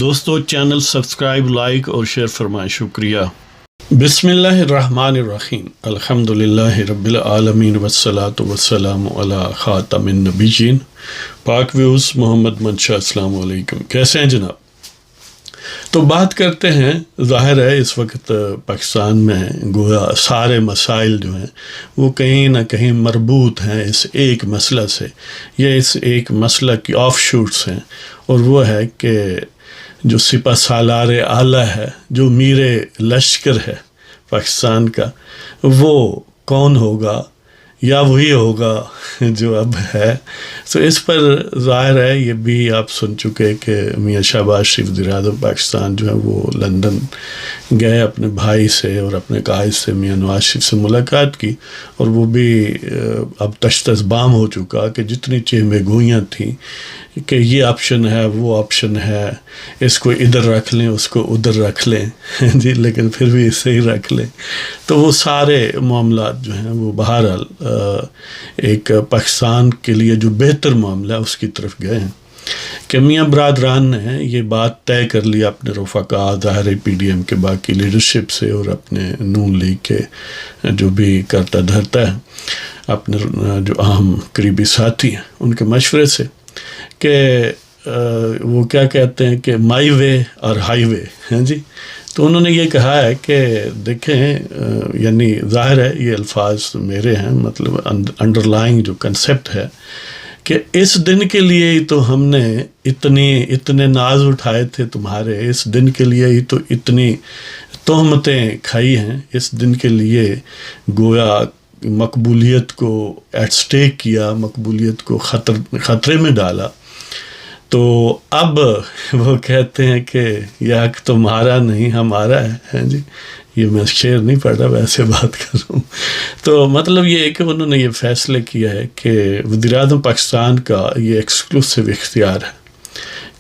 دوستو channel subscribe like اور share فرمائیں، شکریہ۔ بسم اللہ الرحمن الرحیم، الحمدللہ رب العالمین والصلاة والسلام علی خاتم النبیین۔ پاک ویوز محمد منشا، السلام علیکم، کیسے ہیں جناب؟ تو بات کرتے ہیں، ظاہر ہے اس وقت پاکستان میں گویا سارے مسائل جو ہیں وہ کہیں نہ کہیں مربوط ہیں اس ایک مسئلہ سے، یا اس ایک مسئلہ کی آف شوٹس ہیں، اور وہ ہے کہ جو سپہ سالار اعلیٰ ہے، جو میر لشکر ہے پاکستان کا، وہ کون ہوگا یا وہی ہوگا جو اب ہے۔ تو اس پر ظاہر ہے یہ بھی آپ سن چکے کہ میاں شہباز شریف وزیر اعظم پاکستان جو ہے وہ لندن گئے، اپنے بھائی سے اور اپنے قائد سے میاں نواز شریف سے ملاقات کی، اور وہ بھی اب تشت بام ہو چکا کہ جتنی چیمیں گوئیاں تھیں کہ یہ آپشن ہے، وہ آپشن ہے، اس کو ادھر رکھ لیں، اس کو ادھر رکھ لیں جی، لیکن پھر بھی اسے ہی رکھ لیں۔ تو وہ سارے معاملات جو ہیں وہ بہرحال ایک پاکستان کے لیے جو بہتر معاملہ ہے اس کی طرف گئے ہیں کہ میاں برادران نے یہ بات طے کر لیا اپنے رفقا، ظاہر پی ڈی ایم کے باقی لیڈرشپ سے اور اپنے نون لیگ کے جو بھی کرتا دھرتا ہے، اپنے جو اہم قریبی ساتھی ہیں ان کے مشورے سے، کہ وہ کیا کہتے ہیں کہ مائی وے اور ہائی وے ہیں جی۔ تو انہوں نے یہ کہا ہے کہ دیکھیں، یعنی ظاہر ہے یہ الفاظ میرے ہیں، مطلب انڈر لائنگ جو کنسیپٹ ہے کہ اس دن کے لیے ہی تو ہم نے اتنے ناز اٹھائے تھے تمہارے، اس دن کے لیے ہی تو اتنی تہمتیں کھائی ہیں، اس دن کے لیے گویا مقبولیت کو ایٹ سٹیک کیا، مقبولیت کو خطرے میں ڈالا۔ تو اب وہ کہتے ہیں کہ یہ حق تمہارا نہیں ہمارا ہے جی۔ یہ میں شعر نہیں پڑھ رہا، ویسے بات کر رہا ہوں۔ تو مطلب یہ ہے کہ انہوں نے یہ فیصلہ کیا ہے کہ وزیر اعظم پاکستان کا یہ ایکسکلوسیو اختیار ہے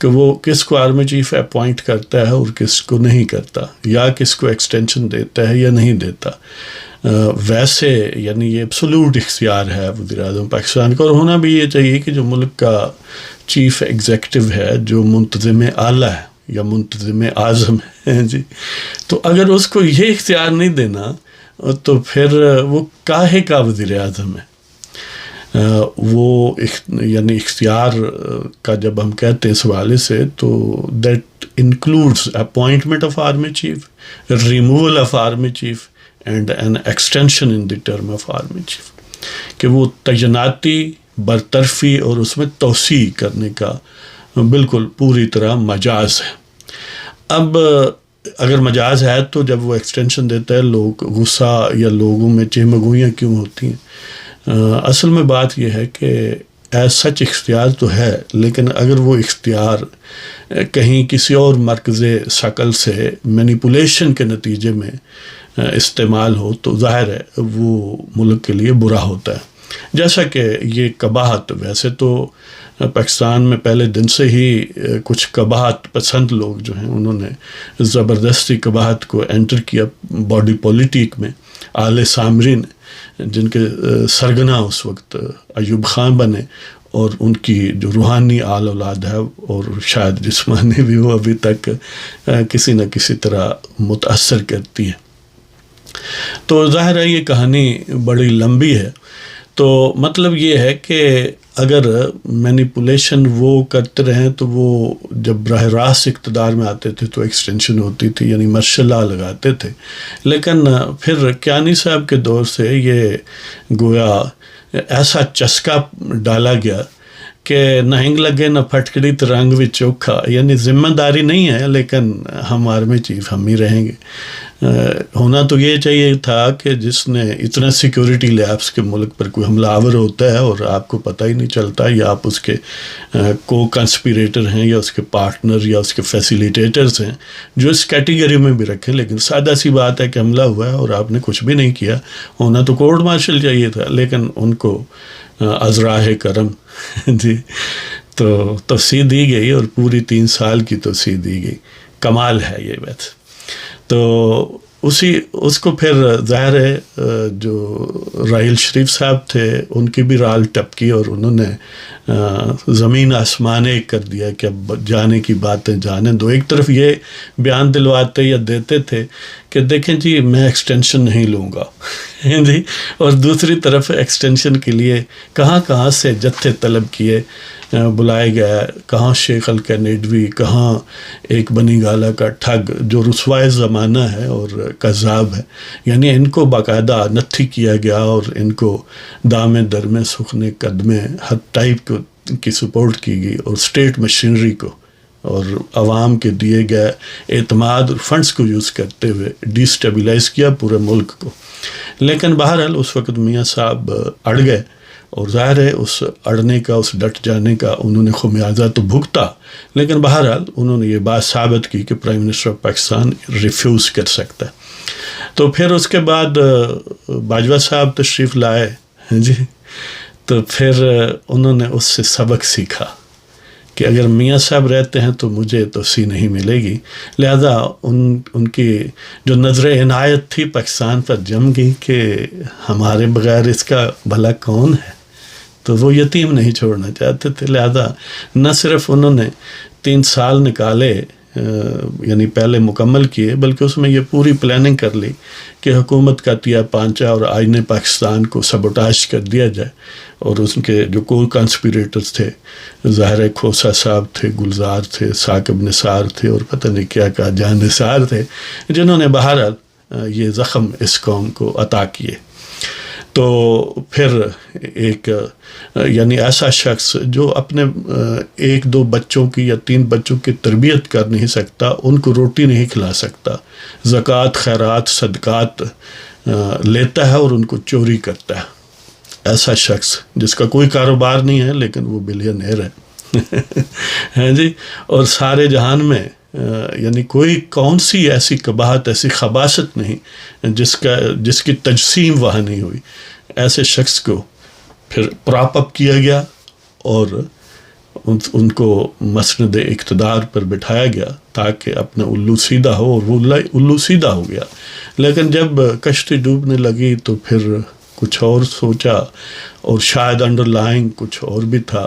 کہ وہ کس کو آرمی چیف اپوائنٹ کرتا ہے اور کس کو نہیں کرتا، یا کس کو ایکسٹینشن دیتا ہے یا نہیں دیتا۔ ویسے یعنی یہ ایبسولوٹ اختیار ہے وزیر اعظم پاکستان کا، اور ہونا بھی یہ چاہیے کہ جو ملک کا چیف ایگزیکٹو ہے، جو منتظم اعلیٰ ہے یا منتظم اعظم ہے جی، تو اگر اس کو یہ اختیار نہیں دینا تو پھر وہ کاہے کا وزیر اعظم ہے؟ وہ یعنی اختیار کا جب ہم کہتے ہیں اس حوالے سے، تو that includes appointment of army chief, removal of army chief and an extension in the term of army chief, کہ وہ تعیناتی، برطرفی اور اس میں توسیع کرنے کا بالکل پوری طرح مجاز ہے۔ اب اگر مجاز ہے تو جب وہ ایکسٹینشن دیتا ہے، لوگ غصہ یا لوگوں میں چہمگوئیاں کیوں ہوتی ہیں؟ اصل میں بات یہ ہے کہ ایز سچ اختیار تو ہے، لیکن اگر وہ اختیار کہیں کسی اور مرکز ثقل سے مینیپولیشن کے نتیجے میں استعمال ہو تو ظاہر ہے وہ ملک کے لیے برا ہوتا ہے۔ جیسا کہ یہ قباحت، ویسے تو پاکستان میں پہلے دن سے ہی کچھ قباحت پسند لوگ جو ہیں انہوں نے زبردستی قباحت کو انٹر کیا باڈی پولیٹک میں، آل سامرین جن کے سرگنا اس وقت ایوب خان بنے، اور ان کی جو روحانی آل اولاد ہے اور شاید جسمانی بھی، وہ ابھی تک کسی نہ کسی طرح متاثر کرتی ہے۔ تو ظاہر ہے یہ کہانی بڑی لمبی ہے۔ تو مطلب یہ ہے کہ اگر مینیپولیشن وہ کرتے رہیں تو وہ جب براہ راست اقتدار میں آتے تھے تو ایکسٹینشن ہوتی تھی، یعنی مارشل لا لگاتے تھے، لیکن پھر کیانی صاحب کے دور سے یہ گویا ایسا چسکا ڈالا گیا کہ نہ ہنگ لگے نہ پھٹکڑی تو رنگ بھی چوکھا، یعنی ذمہ داری نہیں ہے لیکن ہم آرمی چیف ہم ہی رہیں گے۔ ہونا تو یہ چاہیے تھا کہ جس نے اتنا سیکیورٹی لیبس کے ملک پر کوئی حملہ آور ہوتا ہے اور آپ کو پتہ ہی نہیں چلتا، یا آپ اس کے کو کنسپیریٹر ہیں یا اس کے پارٹنر یا اس کے فیسیلیٹیٹرز ہیں، جو اس کیٹیگری میں بھی رکھیں، لیکن سادہ سی بات ہے کہ حملہ ہوا ہے اور آپ نے کچھ بھی نہیں کیا، ہونا تو کورٹ مارشل چاہیے تھا، لیکن ان کو ازراہ کرم جی تو توسیع دی گئی، اور پوری 3 سال کی توسیع دی گئی۔ کمال ہے یہ بات۔ تو اس کو پھر ظاہر ہے جو راحیل شریف صاحب تھے ان کی بھی رال ٹپکی اور انہوں نے زمین آسمان ایک کر دیا کہ اب جانے کی باتیں جانے دو. ایک طرف یہ بیان دلواتے یا دیتے تھے کہ دیکھیں جی میں ایکسٹینشن نہیں لوں گا جی، اور دوسری طرف ایکسٹینشن کے لیے کہاں کہاں سے جتھے طلب کیے، بلائے گئے، کہاں شیخ الکینیڈوی، کہاں ایک بنی گالا کا ٹھگ جو رسوائے زمانہ ہے اور کذاب ہے، یعنی ان کو باقاعدہ نتھی کیا گیا اور ان کو دامے درمے سخنے قدمے ہر ٹائپ کی سپورٹ کی گئی، اور اسٹیٹ مشینری کو اور عوام کے دیے گئے اعتماد اور فنڈز کو یوز کرتے ہوئے ڈی سٹیبلائز کیا پورے ملک کو. لیکن بہرحال اس وقت میاں صاحب اڑ گئے، اور ظاہر ہے اس اڑنے کا، اس ڈٹ جانے کا انہوں نے خمیازہ تو بھگتا، لیکن بہرحال انہوں نے یہ بات ثابت کی کہ prime minister of Pakistan refuse کر سکتا ہے. تو پھر اس کے بعد باجوہ صاحب تشریف لائے جی، تو پھر انہوں نے اس سے سبق سیکھا کہ اگر میاں صاحب رہتے ہیں تو مجھے توسیع نہیں ملے گی، لہذا ان کی جو نظر عنایت تھی پاکستان پر جم گئی کہ ہمارے بغیر اس کا بھلا کون ہے. تو وہ یتیم نہیں چھوڑنا چاہتے تھے، لہذا نہ صرف انہوں نے 3 سال نکالے یعنی پہلے مکمل کیے، بلکہ اس میں یہ پوری پلاننگ کر لی کہ حکومت کا تیا پانچا اور آئین پاکستان کو سبوٹاج کر دیا جائے. اور اس کے جو کور کانسپیریٹرز تھے، ظاہر کھوسا صاحب تھے، گلزار تھے، ثاقب نثار تھے، اور پتہ نہیں کیا کہا جان نثار تھے، جنہوں نے بہرحال یہ زخم اس قوم کو عطا کیے. تو پھر ایک یعنی ایسا شخص جو اپنے 1-2 بچوں کی یا 3 بچوں کی تربیت کر نہیں سکتا، ان کو روٹی نہیں کھلا سکتا، زکوٰۃ خیرات صدقات لیتا ہے اور ان کو چوری کرتا ہے، ایسا شخص جس کا کوئی کاروبار نہیں ہے لیکن وہ بلینئر ہے جی، اور سارے جہان میں یعنی کون سی ایسی قباحت، ایسی خباثت نہیں جس کی تجسیم وہاں نہیں ہوئی. ایسے شخص کو پھر پراپ اپ کیا گیا اور ان کو مسند اقتدار پر بٹھایا گیا تاکہ اپنا الو سیدھا ہو، اور وہ الو سیدھا ہو گیا. لیکن جب کشتی ڈوبنے لگی تو پھر کچھ اور سوچا، اور شاید انڈر لائنگ کچھ اور بھی تھا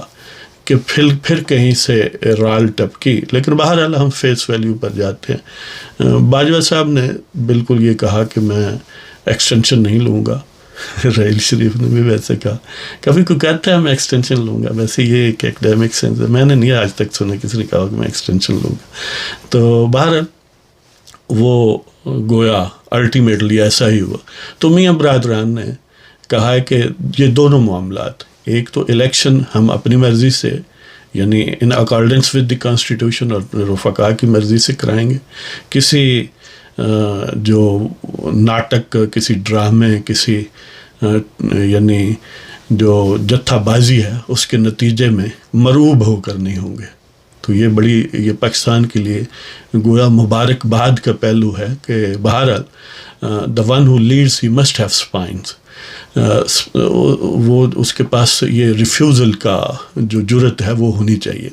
کہ پھر کہیں سے رال ٹپکی. لیکن بہرحال ہم فیس ویلیو پر جاتے ہیں. باجوہ صاحب نے بالکل یہ کہا کہ میں ایکسٹینشن نہیں لوں گا. راحیل شریف نے بھی ویسے کہا. کبھی کوئی کہتا ہے میں ایکسٹینشن لوں گا، ویسے یہ ایک ایکڈیمک سینس ہے، میں نے نہیں آج تک سنا کسی نے کہا کہ میں ایکسٹینشن لوں گا. تو بہرحال وہ گویا الٹیمیٹلی ایسا ہی ہوا. تو میاں برادران نے کہا ہے کہ یہ دونوں معاملات، ایک تو الیکشن ہم اپنی مرضی سے یعنی in accordance with the constitution اور رفقا کی مرضی سے کرائیں گے، کسی جو ناٹک، کسی ڈرامے، کسی یعنی جو جتھا بازی ہے اس کے نتیجے میں مروب ہو کر نہیں ہوں گے. تو یہ پاکستان کے لیے گویا مبارکباد کا پہلو ہے کہ بہرحال the one who leads he must have spines. وہ اس کے پاس یہ ریفیوزل کا جو جرت ہے وہ ہونی چاہیے.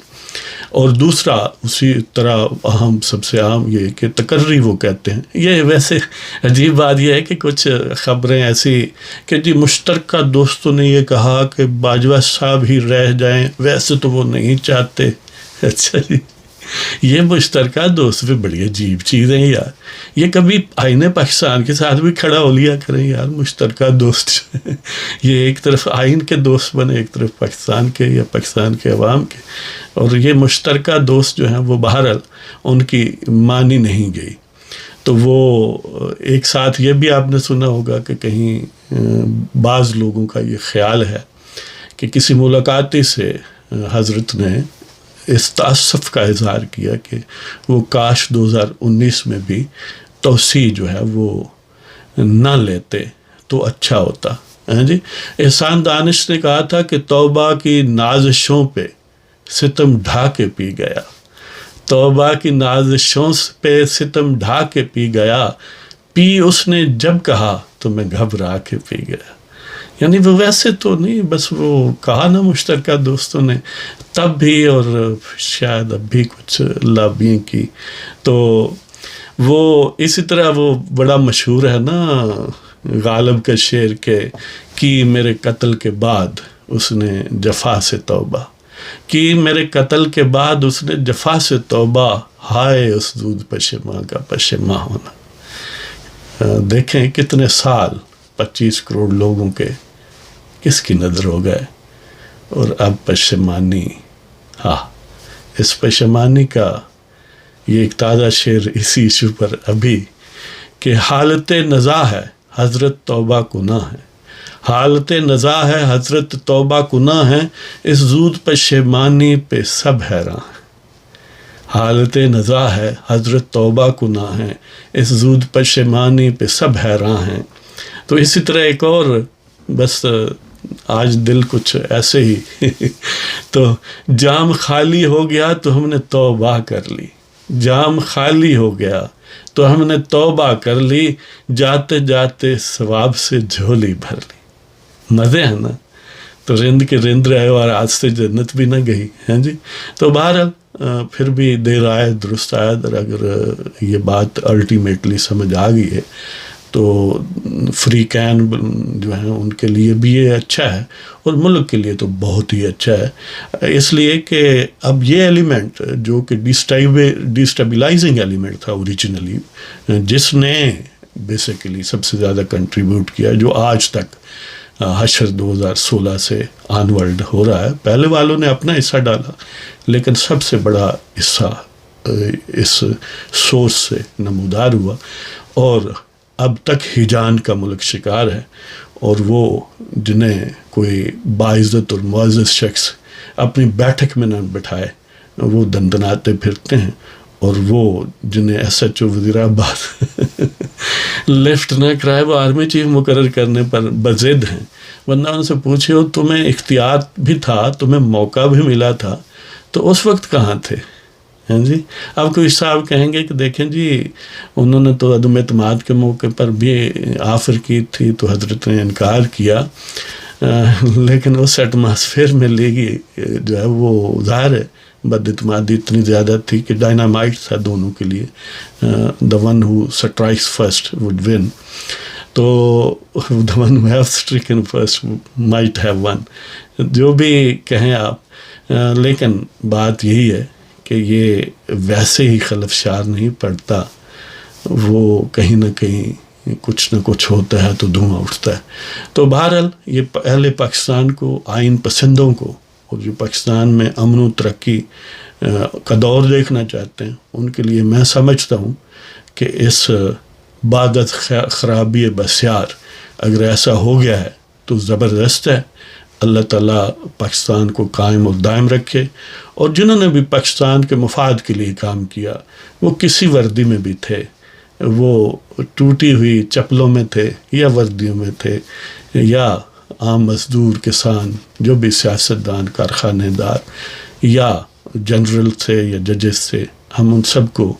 اور دوسرا اسی طرح اہم، سب سے عام یہ کہ تقرری وہ کہتے ہیں. یہ ویسے عجیب بات یہ ہے کہ کچھ خبریں ایسی کہ جی مشترکہ دوستوں نے یہ کہا کہ باجوہ صاحب ہی رہ جائیں، ویسے تو وہ نہیں چاہتے. اچھا جی، یہ مشترکہ دوست بھی بڑی عجیب چیز ہیں یار. یہ کبھی آئین پاکستان کے ساتھ بھی کھڑا ہو لیا کریں یار. مشترکہ دوست یہ ایک طرف آئین کے دوست بنے، ایک طرف پاکستان کے یا پاکستان کے عوام کے. اور یہ مشترکہ دوست جو ہیں وہ بہرحال ان کی مانی نہیں گئی. تو وہ ایک ساتھ یہ بھی آپ نے سنا ہوگا کہ کہیں بعض لوگوں کا یہ خیال ہے کہ کسی ملاقاتی سے حضرت نے اس تعصف کا اظہار کیا کہ وہ کاش 2019 میں بھی توسیع جو ہے وہ نہ لیتے تو اچھا ہوتا. جی، احسان دانش نے کہا تھا کہ توبہ کی نازشوں پہ ستم ڈھا کے پی گیا، توبہ کی نازشوں پہ ستم ڈھا کے پی گیا، پی اس نے جب کہا تو میں گھبرا کے پی گیا. یعنی وہ ویسے تو نہیں، بس وہ کہا نا مشترکہ دوستوں نے تب بھی، اور شاید اب بھی کچھ لابیوں کی. تو وہ اسی طرح وہ بڑا مشہور ہے نا غالب کا شعر کہ میرے قتل کے بعد اس نے جفا سے توبہ، کہ میرے قتل کے بعد اس نے جفا سے توبہ، ہائے اس دودھ پشیماں کا پشیماں ہونا۔ دیکھیں کتنے سال 25 کروڑ لوگوں کے کس کی نظر ہو گئے، اور اب پشیمانی۔ ہاں، اس پشیمانی کا یہ ایک تازہ شعر اسی ایشو پر ابھی، کہ حالت نزاع ہے حضرت توبہ گناہ ہے، حالت نزاع ہے حضرت توبہ گناہ ہے، اس زود پشیمانی پہ سب حیراں ہیں۔ حالت نزاع ہے حضرت توبہ گناہ ہے، اس زود پشیمانی پہ سب حیراں ہیں۔ تو اسی طرح ایک اور، بس آج دل کچھ ایسے ہی تو جام خالی ہو گیا تو ہم نے توبہ کر لی، جام خالی ہو گیا تو ہم نے توبہ کر لی، جاتے جاتے ثواب سے جھولی بھر لی۔ مزے ہیں نا؟ تو رند کے رند رہے اور آج سے جنت بھی نہ گئی، ہیں جی۔ تو بہرحال پھر بھی دیر آئے درست آئے، اگر یہ بات الٹیمیٹلی سمجھ آ گئی ہے تو فری کین جو ہیں ان کے لیے بھی یہ اچھا ہے، اور ملک کے لیے تو بہت ہی اچھا ہے، اس لیے کہ اب یہ ایلیمنٹ جو کہ ڈیسٹیبلائزنگ ایلیمنٹ تھا اوریجنلی، جس نے بیسیکلی سب سے زیادہ کنٹریبیوٹ کیا، جو آج تک حشر 2016 سے آن ورلڈ ہو رہا ہے، پہلے والوں نے اپنا حصہ ڈالا، لیکن سب سے بڑا حصہ اس سورس سے نمودار ہوا، اور اب تک ہیجان کا ملک شکار ہے، اور وہ جنہیں کوئی باعزت اور معزز شخص اپنی بیٹھک میں نہ بٹھائے وہ دندناتے پھرتے ہیں، اور وہ جنہیں ایس ایچ او وزیر آباد لفٹ نہ کرائے وہ آرمی چیف مقرر کرنے پر بضد ہیں، ورنہ ان سے پوچھے ہو تمہیں اختیار بھی تھا، تمہیں موقع بھی ملا تھا، تو اس وقت کہاں تھے؟ ہیں جی۔ اب کوئی صاحب کہیں گے کہ دیکھیں جی انہوں نے تو عدم اعتماد کے موقع پر بھی آفر کی تھی تو حضرت نے انکار کیا، لیکن اس ایٹماسفیئر میں لیگی جو ہے وہ ظاہر ہے بد اعتمادی اتنی زیادہ تھی کہ ڈائنامائٹ تھا دونوں کے لیے، the one who strikes first would win، تو the one who has stricken first might have won، جو بھی کہیں آپ، لیکن بات یہی ہے کہ یہ ویسے ہی خلفشار نہیں پڑتا، وہ کہیں نہ کہیں کچھ نہ کچھ ہوتا ہے تو دھواں اٹھتا ہے۔ تو بہرحال یہ اہل پاکستان کو، آئین پسندوں کو، اور جو پاکستان میں امن و ترقی کا دور دیکھنا چاہتے ہیں، ان کے لیے میں سمجھتا ہوں کہ اس بعدت خرابی بسیار اگر ایسا ہو گیا ہے تو زبردست ہے۔ اللہ تعالیٰ پاکستان کو قائم اور دائم رکھے، اور جنہوں نے بھی پاکستان کے مفاد کے لیے کام کیا، وہ کسی وردی میں بھی تھے، وہ ٹوٹی ہوئی چپلوں میں تھے یا وردیوں میں تھے، یا عام مزدور، کسان، جو بھی سیاستدان، کارخانے دار یا جنرل تھے یا ججز تھے، ہم ان سب کو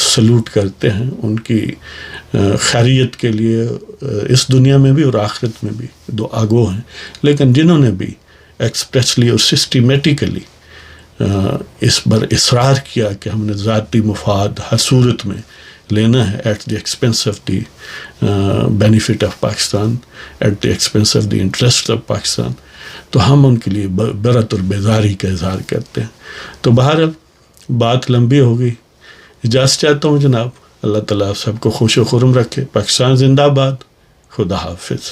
سلوٹ کرتے ہیں، ان کی خیریت کے لیے اس دنیا میں بھی اور آخرت میں بھی دعا گو ہیں۔ لیکن جنہوں نے بھی ایکسپریسلی اور سسٹمیٹیکلی اس پر اصرار کیا کہ ہم نے ذاتی مفاد ہر صورت میں لینا ہے at the expense of the benefit of Pakistan, at the expense of the interest of Pakistan, تو ہم ان کے لیے برت اور بیزاری کا اظہار کرتے ہیں۔ تو بہرحال بات لمبی ہو گئی، اجازت چاہتا ہوں جناب، اللہ تعالیٰ سب کو خوش و خرم رکھے، پاکستان زندہ باد، خدا حافظ۔